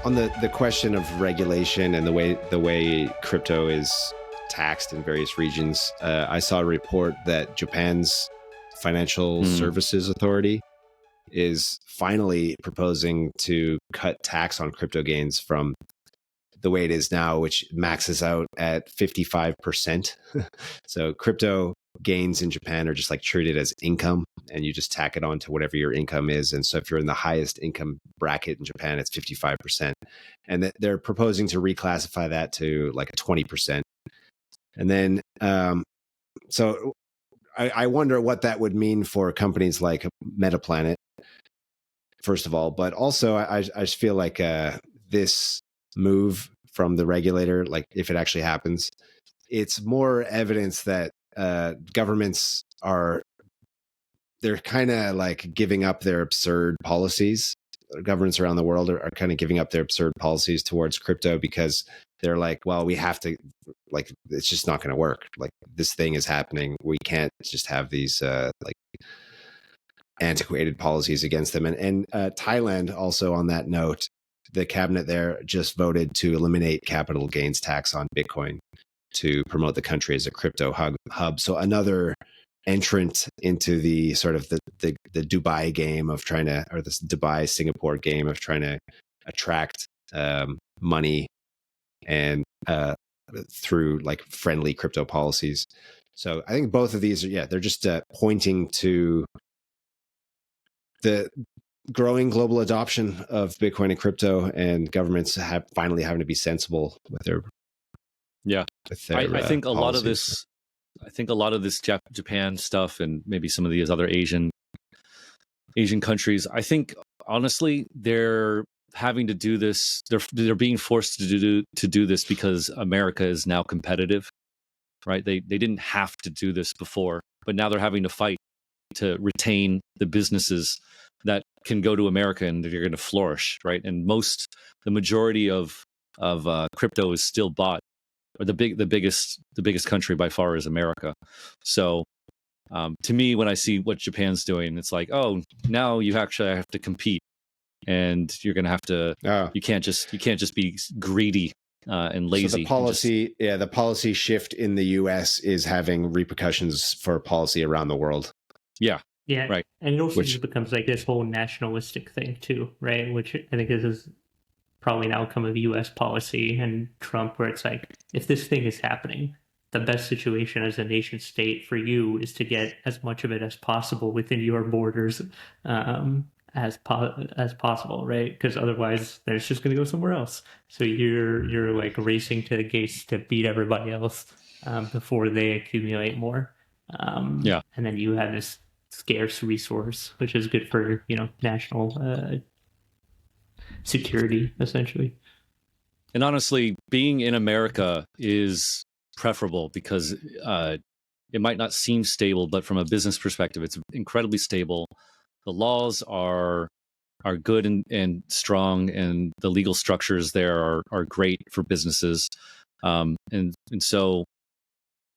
on the question of regulation and the way crypto is taxed in various regions, I saw a report that Japan's Financial Services Authority is finally proposing to cut tax on crypto gains from the way it is now, which maxes out at 55%. So crypto gains in Japan are just like treated as income, and you just tack it on to whatever your income is. And so if you're in the highest income bracket in Japan, it's 55%. And they're proposing to reclassify that to like a 20%. And then, so I wonder what that would mean for companies like Metaplanet, first of all, but also I just feel like this move from the regulator, like if it actually happens, it's more evidence that governments they're kind of like giving up their absurd policies. Governments around the world are kind of giving up their absurd policies towards crypto because they're like, well, we have to, like, it's just not going to work. Like, this thing is happening. We can't just have these like antiquated policies against them. And Thailand, also on that note, the cabinet there just voted to eliminate capital gains tax on Bitcoin to promote the country as a crypto hub. So another entrant into the sort of the Dubai game of trying to, or this Dubai Singapore game of trying to attract money and through like friendly crypto policies. So I think both of these are, they're just pointing to the growing global adoption of Bitcoin and crypto, and governments finally having to be sensible with their I think a lot of this. I think a lot of this Japan stuff, and maybe some of these other Asian countries, I think honestly they're having to do this. They're being forced to do this because America is now competitive, right? They didn't have to do this before, but now they're having to fight to retain the businesses that can go to America and they're going to flourish, right? And the majority of crypto is still bought, or the biggest country by far is America. So to me, when I see what Japan's doing, it's like, oh, now you actually have to compete, and you're going to have to. You can't just be greedy and lazy. So the policy shift in the U.S. is having repercussions for policy around the world. Yeah, right. And it also just becomes like this whole nationalistic thing too, right? Which I think is probably an outcome of U.S. policy and Trump, where it's like, if this thing is happening, the best situation as a nation state for you is to get as much of it as possible within your borders as possible, right? Because otherwise, then it's just going to go somewhere else. So you're like racing to the gates to beat everybody else before they accumulate more. And then you have this scarce resource, which is good for national security, essentially. And honestly, being in America is preferable because it might not seem stable, but from a business perspective, it's incredibly stable. The laws are good and strong, and the legal structures there are great for businesses. And so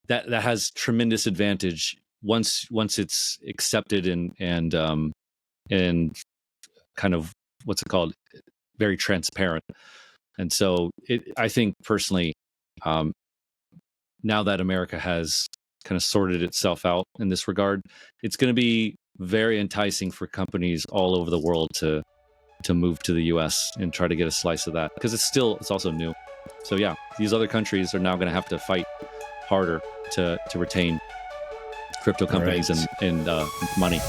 that has tremendous advantage once it's accepted and kind of, what's it called, very transparent. And so I think personally, now that America has kind of sorted itself out in this regard, it's going to be very enticing for companies all over the world to move to the US and try to get a slice of that, because it's also new. So yeah, these other countries are now going to have to fight harder to retain crypto companies and money.